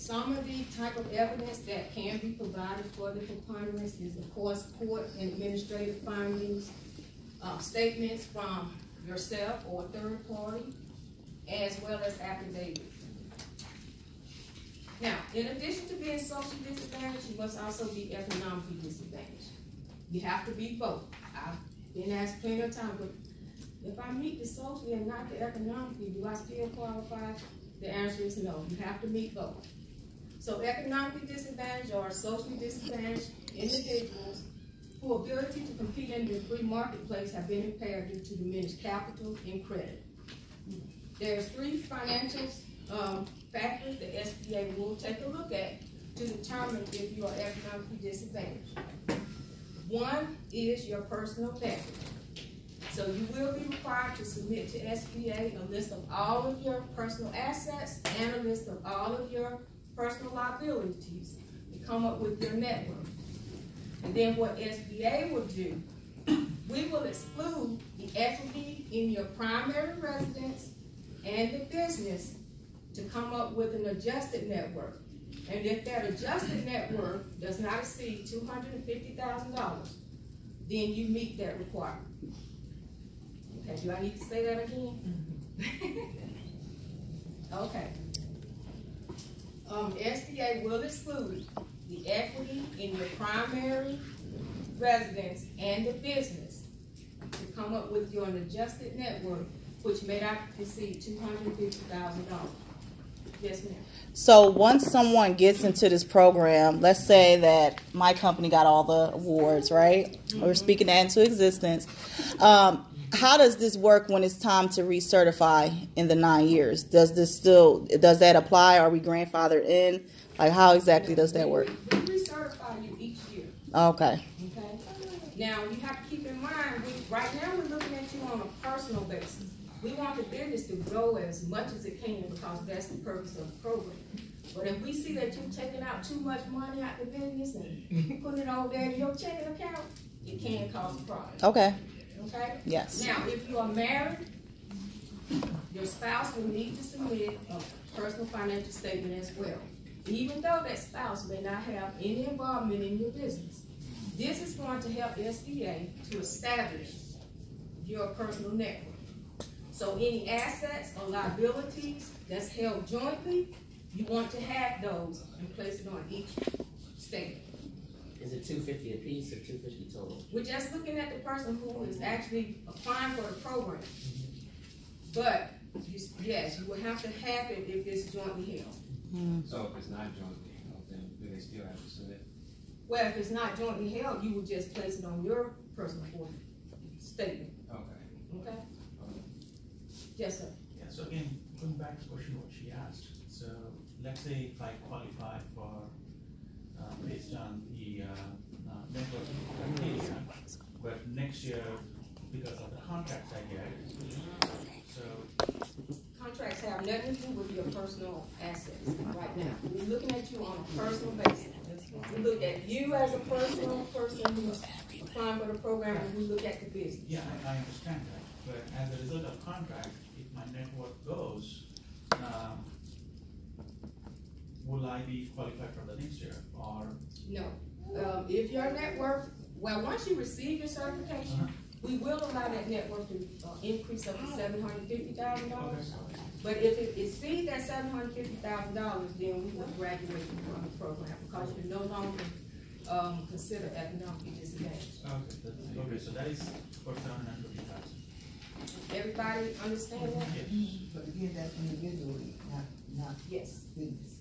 Some of the type of evidence that can be provided for the preponderance is, of course, court and administrative findings, statements from yourself or a third party, as well as affidavits. Now, in addition to being socially disadvantaged, you must also be economically disadvantaged. You have to be both. I've been asked plenty of times, but if I meet the socially and not the economically, do I still qualify? The answer is no. You have to meet both. So economically disadvantaged or socially disadvantaged individuals whose ability to compete in the free marketplace have been impaired due to diminished capital and credit. There's 3 financial factors the SBA will take a look at to determine if you are economically disadvantaged. One is your personal net worth. So you will be required to submit to SBA a list of all of your personal assets and a list of all of your personal liabilities to come up with your net worth. And then what SBA will do, we will exclude the equity in your primary residence and the business to come up with an adjusted net worth. And if that adjusted net worth does not exceed $250,000, then you meet that requirement. Okay, do I need to say that again? Okay. SBA will exclude the equity in your primary residence and the business to come up with your adjusted net worth, which may not exceed $250,000. Yes, ma'am. So once someone gets into this program, let's say that my company got all the awards, right? We're speaking that into existence. How does this work when it's time to recertify in the 9 years? Does that apply? Are we grandfathered in? Like, how exactly does that work? We recertify you each year. Okay. Okay. Now, you have to keep in mind, right now we're looking at you on a personal basis. We want the business to grow as much as it can because that's the purpose of the program. But if we see that you're taking out too much money out the business and putting it over there in your checking account, it can cause a problem. Okay. Okay? Yes. Now, if you are married, your spouse will need to submit a personal financial statement as well, even though that spouse may not have any involvement in your business. This is going to help SBA to establish your personal net worth. So any assets or liabilities that's held jointly, you want to have those and place it on each statement. Is it $250 a piece or $250 total? We're just looking at the person who is actually applying for the program. But yes, you will have to have it if it's jointly held. So if it's not jointly held, then do they still have to submit? Well, if it's not jointly held, you will just place it on your personal statement. Okay. Okay? Yes, sir. Yeah, so again, going back to the question what she asked. So let's say if I qualify for, based on the network criteria, but next year, because of the contracts I get, so. Contracts have nothing to do with your personal assets right now. We're looking at you on a personal basis. We look at you as a personal person who's applying for the program, and we look at the business. Yeah, I understand that. But as a result of contract, if my network goes, will I be qualified for the next year or? No. If your net worth, well, once you receive your certification, we will allow that net worth to increase up to $750,000. Okay. But if it exceeds that $750,000, then we will graduate you from the program because you're no longer considered economically disadvantaged. Okay, so that is for $750,000. Everybody understand that? Yes. But again, that's individually, not Yes. business.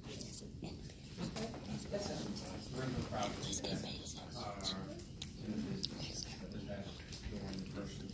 Okay. That's it. Rental properties that are in the business, does that go on the person?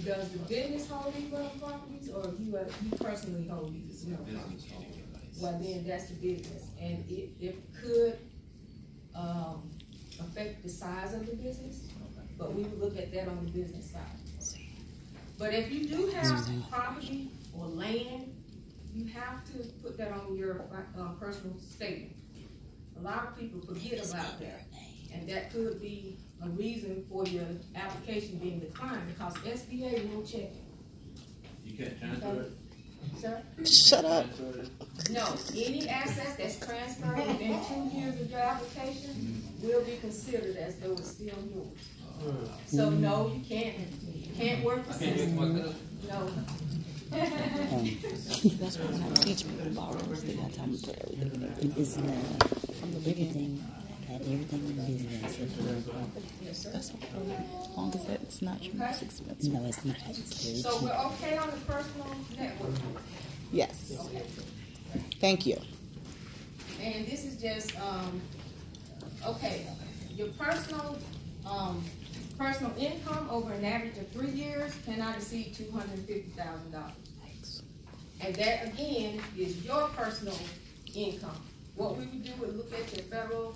Does the business hold these rental properties, or you personally hold these? No. Business owner. Well, then that's the business, and it could affect the size of the business, but we would look at that on the business side. But if you do have property or land, you have to put that on your personal statement. A lot of people forget about that, and that could be a reason for your application being declined because SBA will check it. You can't transfer it? Sir? Shut up. No, any assets that's transferred within 2 years of your application will be considered as though it's still yours. So no, you can't work the I can't get system. my cup. No. That's what I teach people borrowers. They got time to put everything in It's everything, got everything in business. Yes, sir. That's okay. As long as it's not your most expensive. No, it's not. It's very So cheap. we're okay on the personal network. Yes. Okay. Thank you. And this is just, okay, your personal income over an average of 3 years cannot exceed $250,000. And that, again, is your personal income. What we would do is look at your federal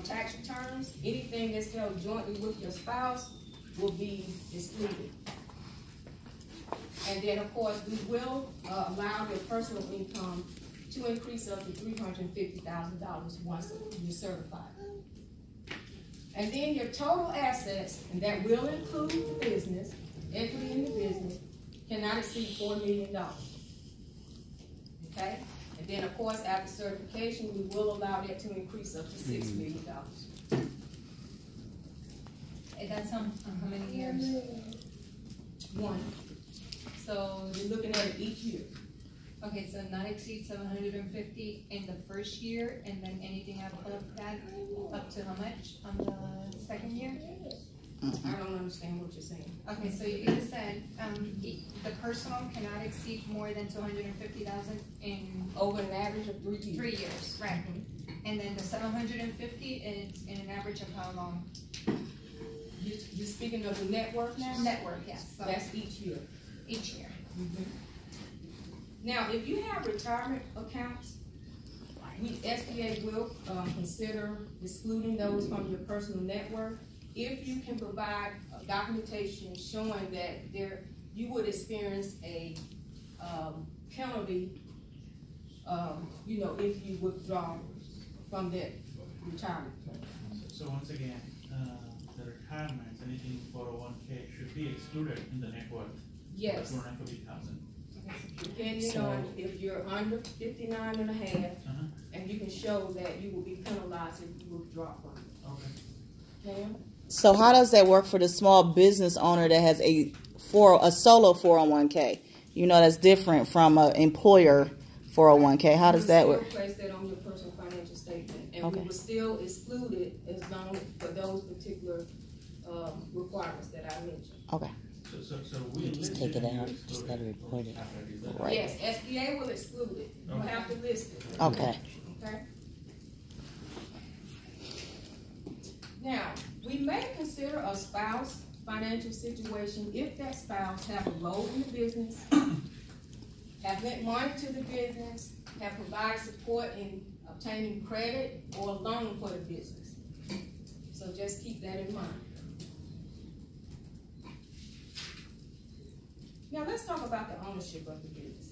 tax returns. Anything that's held jointly with your spouse will be excluded. And then, of course, we will allow your personal income to increase up to $350,000 once you're certified. And then your total assets, and that will include the business, equity in the business, cannot exceed $4 million. Okay? And then, of course, after certification, we will allow that to increase up to $6 million. And that's on how many years? One. So you're looking at it each year. Okay, so not exceed 750 in the first year, and then anything above that, up to how much on the second year? I don't understand what you're saying. Okay, so you just said, the personal cannot exceed more than 250,000 in Over an average of 3 years. 3 years, right? And then the 750 is in an average of how long? You're speaking of the network now? Network, yes, so That's each year. each year. Now, if you have retirement accounts, SBA will consider excluding those from your personal network if you can provide documentation showing that you would experience a penalty, if you withdraw from that retirement plan. So once again, the retirements, anything 401k should be excluded in the net worth. Yes. 250,000. Depending on if you're under 59 and a half, and you can show that you will be penalized if you withdraw from it. Okay. Okay? So how does that work for the small business owner that has a solo 401k? You know, that's different from an employer 401k. How does that work? You still place that on your personal financial statement, and Okay. we will still exclude it as long for those particular requirements that I mentioned. Okay. So we Just take it out, just gotta report it. Right. Yes, SBA will exclude it. You Okay. have to list it. Okay. Okay? Now, we may consider a spouse financial situation if that spouse have a role in the business, have lent money to the business, have provided support in obtaining credit or loan for the business. So just keep that in mind. Now let's talk about the ownership of the business.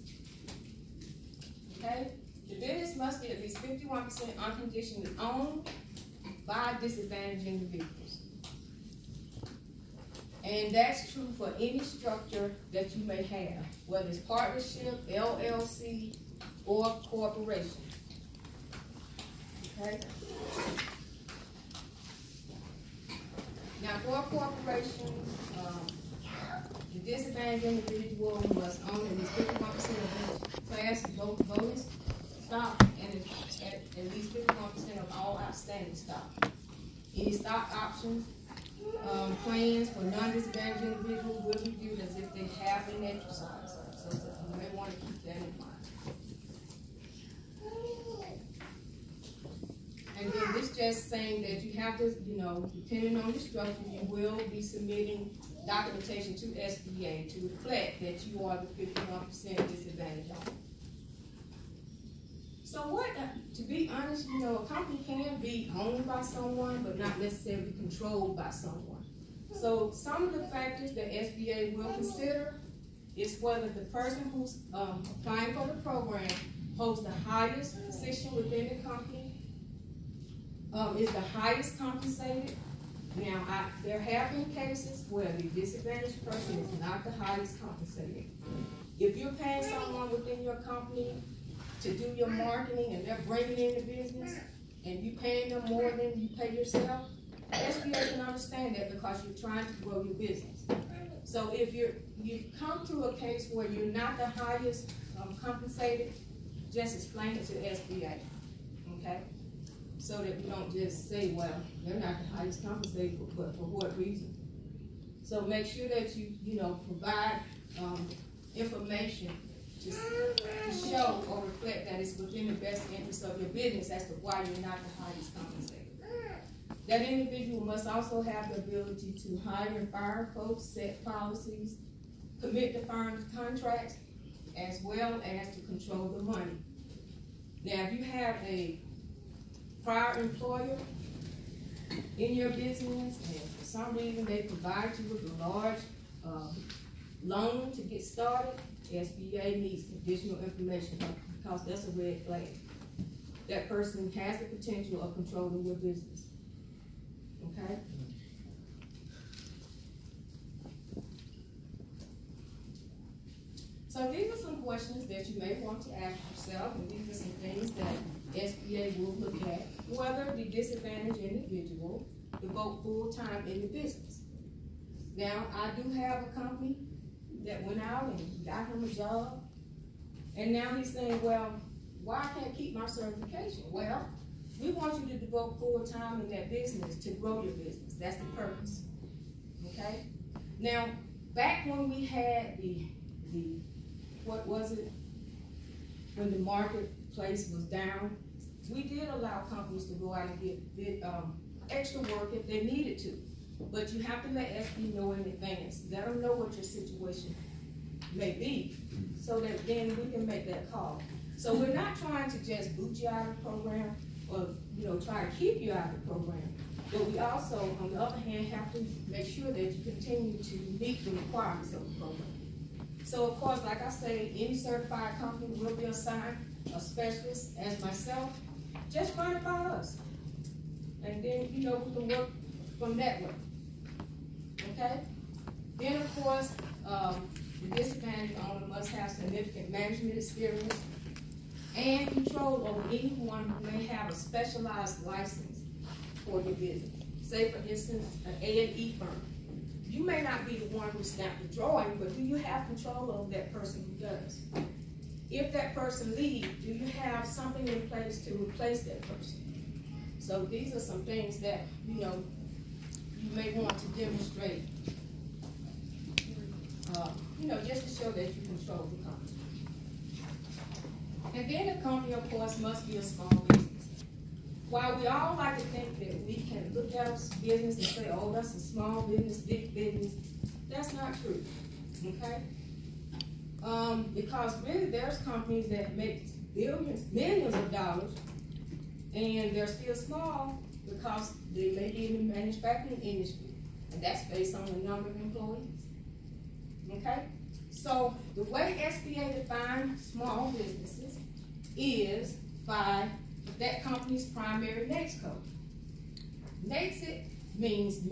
Okay? The business must be at least 51% unconditionally owned by disadvantaged individuals. And that's true for any structure that you may have, whether it's partnership, LLC, or corporation. Okay? Now, for a corporation, the disadvantaged individual must own at least 51% of each class voting stock and at least 51% of all outstanding stock. Any stock options, plans for non-disadvantaged individuals will be viewed as if they have been exercised. So you may want to keep that in mind. And then this just saying that you have to, depending on the structure, you will be submitting documentation to SBA to reflect that you are the 51% disadvantaged owner. So to be honest, a company can be owned by someone, but not necessarily controlled by someone. So some of the factors that SBA will consider is whether the person who's applying for the program holds the highest position within the company, is the highest compensated. Now, there have been cases where the disadvantaged person is not the highest compensated. If you're paying someone within your company to do your marketing and they're bringing in the business and you paying them more than you pay yourself, SBA can understand that because you're trying to grow your business. So if you come to a case where you're not the highest compensated, just explain it to the SBA, okay? So that we don't just say, well, they're not the highest compensated, but for what reason? So make sure that you provide information to show or reflect that it's within the best interest of your business as to why you're not the highest compensated. That individual must also have the ability to hire and fire folks, set policies, commit to firm contracts, as well as to control the money. Now, if you have a prior employer in your business and for some reason they provide you with a large loan to get started, SBA needs additional information because that's a red flag. That person has the potential of controlling your business. Okay? So these are some questions that you may want to ask yourself, and these are some things that SBA will look at, whether the disadvantaged individual devote full time in the business. Now, I do have a company that went out and got him a job, and now he's saying, well, why I can't keep my certification? Well, we want you to devote full time in that business to grow your business. That's the purpose. Okay? Now, back when we had the what was it? When the marketplace was down, we did allow companies to go out and get extra work if they needed to. But you have to let SB know in advance. Let them know what your situation may be, so that then we can make that call. So we're not trying to just boot you out of the program or try to keep you out of the program. But we also, on the other hand, have to make sure that you continue to meet the requirements of the program. So of course, like I say, any certified company will be assigned a specialist as myself. Just run it by us. And then, we can work from that way. Okay? Then of course, the disadvantaged owner must have significant management experience and control over anyone who may have a specialized license for your business. Say, for instance, an A&E firm. You may not be the one who snapped the drawing, but do you have control over that person who does? If that person leaves, do you have something in place to replace that person? So these are some things that, you may want to demonstrate, just to show that you control the company. And then the company, of course, must be a small business. While we all like to think that we can look at a business and say, oh, that's a small business, big business, that's not true, okay? Because really there's companies that make millions of dollars, and they're still small because they may be in the manufacturing industry, and that's based on the number of employees, okay? So the way SBA defines small businesses is by that company's primary NAICS code. NAICS means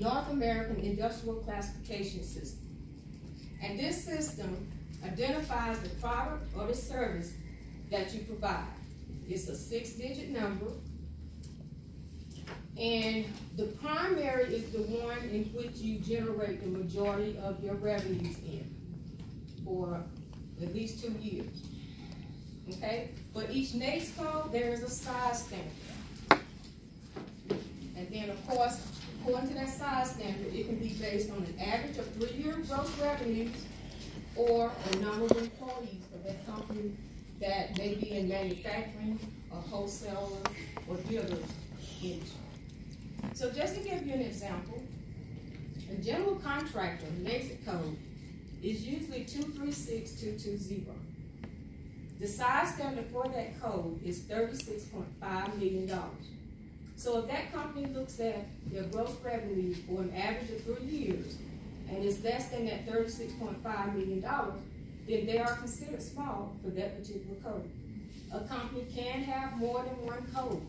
North American Industrial Classification System. And this system identifies the product or the service that you provide. It's a 6-digit number. And the primary is the one in which you generate the majority of your revenues in for at least 2 years. Okay? For each NAICS code, there is a size standard. And then, of course, according to that size standard, it can be based on an average of 3-year gross revenues or the number of employees for that company that may be in manufacturing, or wholesaler, or dealer industry. So just to give you an example, a general contractor NAICS code is usually 236220. The size standard for that code is $36.5 million. So if that company looks at their gross revenue for an average of 3 years and is less than that $36.5 million, then they are considered small for that particular code. A company can have more than one code.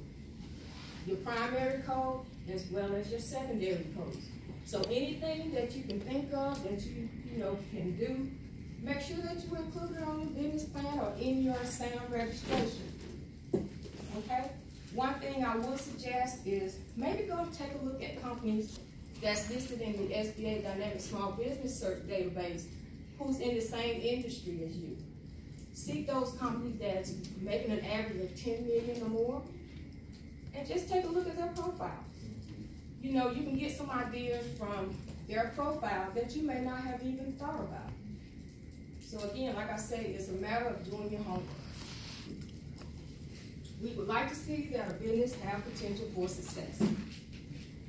Your primary code as well as your secondary codes. So anything that you can think of that you can do make sure that you include it on your business plan or in your SAM registration. Okay? One thing I would suggest is maybe go and take a look at companies that's listed in the SBA Dynamic Small Business Search database who's in the same industry as you. Seek those companies that's making an average of 10 million or more, and just take a look at their profile. You know, you can get some ideas from their profile that you may not have even thought about. So again, like I say, it's a matter of doing your homework. We would like to see that a business have potential for success.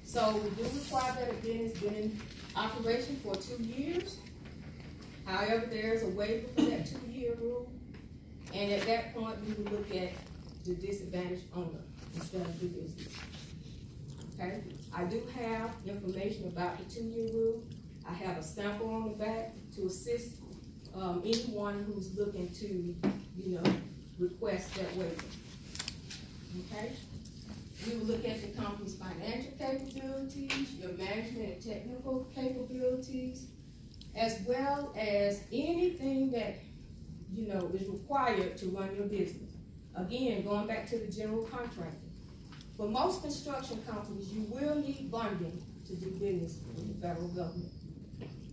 So we do require that a business been in operation for 2 years. However, there's a waiver for that 2-year rule. And at that point, we would look at the disadvantaged owner instead of the business. Okay? I do have information about the 2-year rule. I have a sample on the back to assist anyone who's looking to, you know, request that waiver. Okay? We will look at the company's financial capabilities, your management and technical capabilities, as well as anything that, you know, is required to run your business. Again, going back to the general contractor. For most construction companies, you will need bonding to do business with the federal government.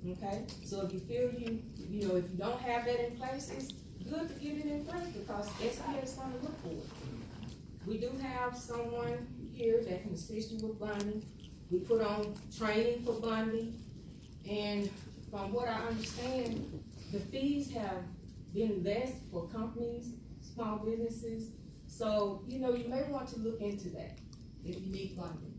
Okay? So if you feel you know, if you don't have that in place, it's good to get it in place because SBA is going to look for it. We do have someone here that can assist you with bonding. We put on training for bonding, and from what I understand, the fees have been less for companies, small businesses. So, you know, you may want to look into that if you need bonding.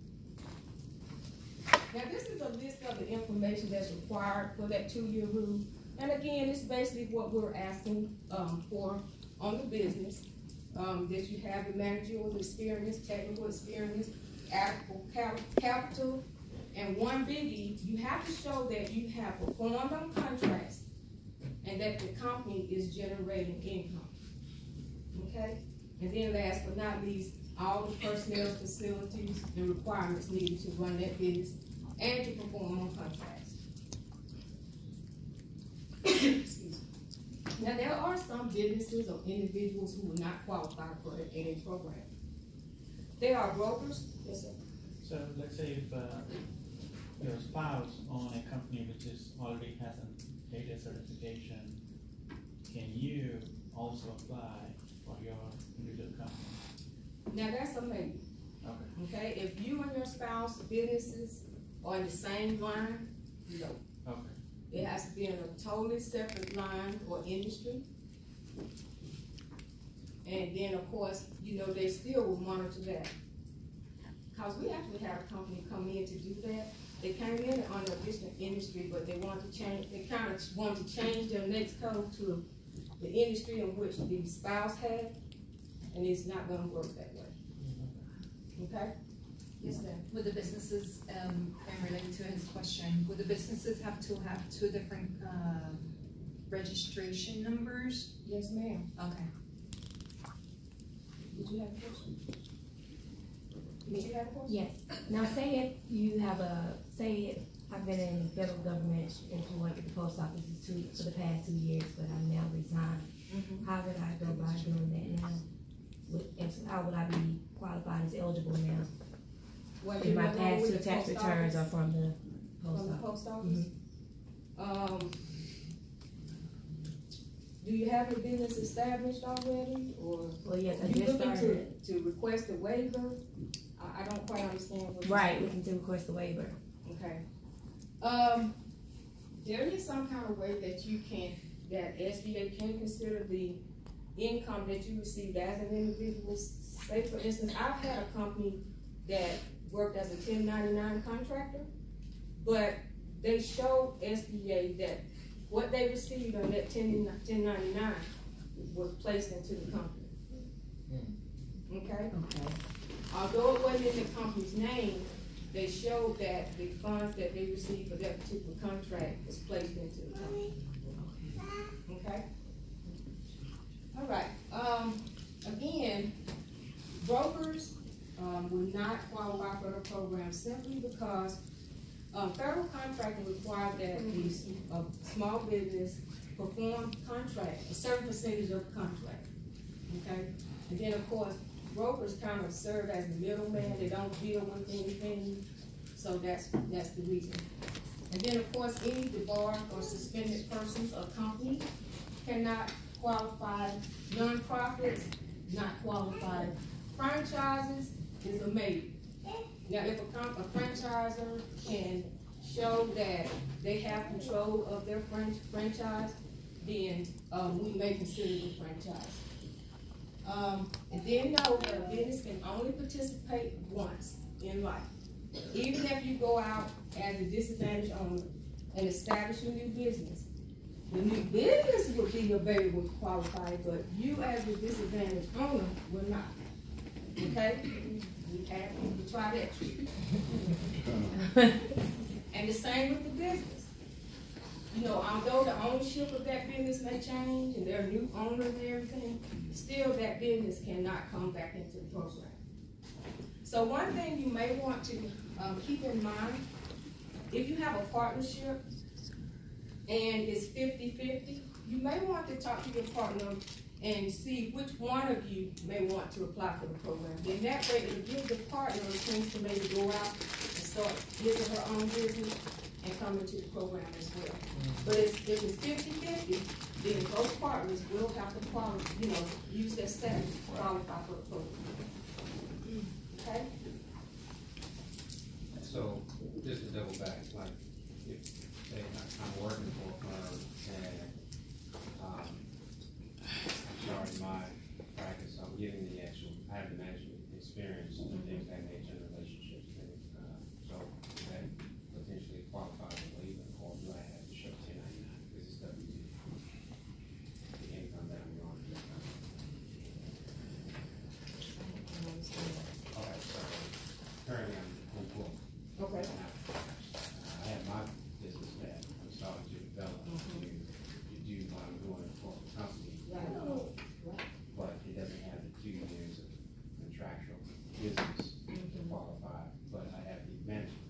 Now, this is a list of the information that's required for that 2-year rule. And again, it's basically what we're asking for on the business. That you have the managerial experience, technical experience, adequate capital, and one biggie, you have to show that you have performed on contracts and that the company is generating income. Okay? And then last but not least, all the personnel, facilities, and requirements needed to run that business and to perform on contracts. Excuse me. Now, there are some businesses or individuals who will not qualify for the AA program. They are brokers. Yes, sir. So let's say if your spouse owns a company which is already has a data certification, can you also apply for your individual company? Now, that's a maybe. Okay. Okay, if you and your spouse businesses are in the same line, no. Okay. It has to be in a totally separate line or industry. And then, of course, you know, they still will monitor that. Because we actually had a company come in to do that. They came in on a different industry, but they wanted to change, they kind of wanted to change their next code to the industry in which the spouse had, and it's not going to work that way. Okay? Yes, ma'am. Would the businesses, and related to his question, would the businesses have to have 2 different registration numbers? Yes, ma'am. Okay. Did you have a question? Did you have a question? Yes. Now, say if you have say I've been in the federal government employed at the post office for the past 2 years, but I'm now resigned. Mm-hmm. How would I go by doing that now? How would I be qualified as eligible now? Well, If my past 2 tax returns are from the post office. Mm-hmm. Do you have your business established already, or Well, yes, I you just looking started. to request a waiver? I don't quite understand what you're Right, saying. looking to request the waiver. Okay. There is some kind of way that you can, that SBA can consider the income that you received as an individual. Say, for instance, I've had a company that worked as a 1099 contractor, but they showed SBA that what they received on that 1099 was placed into the company. Okay? Okay. Although it wasn't in the company's name, they showed that the funds that they received for that particular contract was placed into the company. Okay? All right. Again, brokers will not qualify for the program simply because federal contracting requires that the small business perform contract, a certain percentage of the contract, okay? And then, of course, brokers kind of serve as the middleman, they don't deal with anything, so that's the reason. And then, of course, any debarred or suspended persons or companies cannot qualify. Non-profits, not qualified. Franchises is a maybe. Now, if a franchisor can show that they have control of their franchise, then we may consider the franchise. And then know that a business can only participate once in life. Even if you go out as a disadvantaged owner and establish a new business, the new business will be available to qualify, but you as a disadvantaged owner will not. Okay? We try that. And the same with the business. You know, although the ownership of that business may change and there are new owners and everything, still that business cannot come back into the program. So one thing you may want to keep in mind, if you have a partnership and it's 50-50, you may want to talk to your partner and see which one of you may want to apply for the program. Then that way it'll give the partner a chance to maybe go out and start his or her own business and come into the program as well. But if it's 50-50, then both partners will have to qualify, use their status to qualify for the program. Okay? So, just to double back, like, if say I'm working for a firm and I'm starting my practice, I'm getting the actual, I have the management experience and things that nature and relationships, things, so that potentially qualifies as a leader, or do I have to show 1099? Because it's W-2. The income that I'm on. Okay, so currently I'm employed. Okay. I have my business that I'm starting to develop to do what I'm doing for the company. Right. But it doesn't have the 2 years of contractual business to qualify, but I have the management.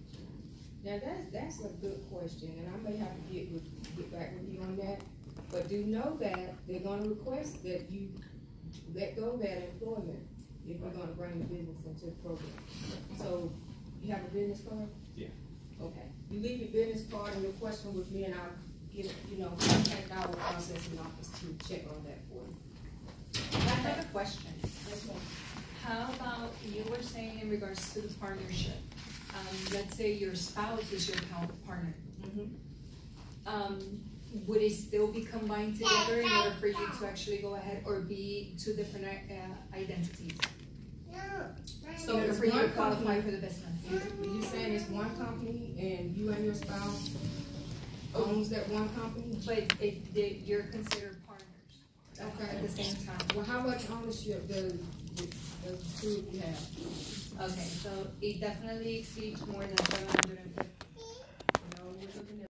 Now that's a good question, and I may have to get back with you on that. But do know that they're going to request that you let go of that employment if you're going to bring the business into the program. So you have a business card? Yeah. Okay. You leave your business card and your question with me, and I'll get it, contact our processing office to check on that for you. I have a question. Yes, ma'am. How about, you were saying in regards to the partnership, let's say your spouse is your partner. Would it still be combined together in order for you to actually go ahead, or be 2 different identities? So in order it's for you to one qualify company. for the business? You saying it's one company and you and your spouse owns that one company? But you're considered partners at the same time. Well, how much ownership does the 2 of you have? Okay, so it definitely exceeds more than 750.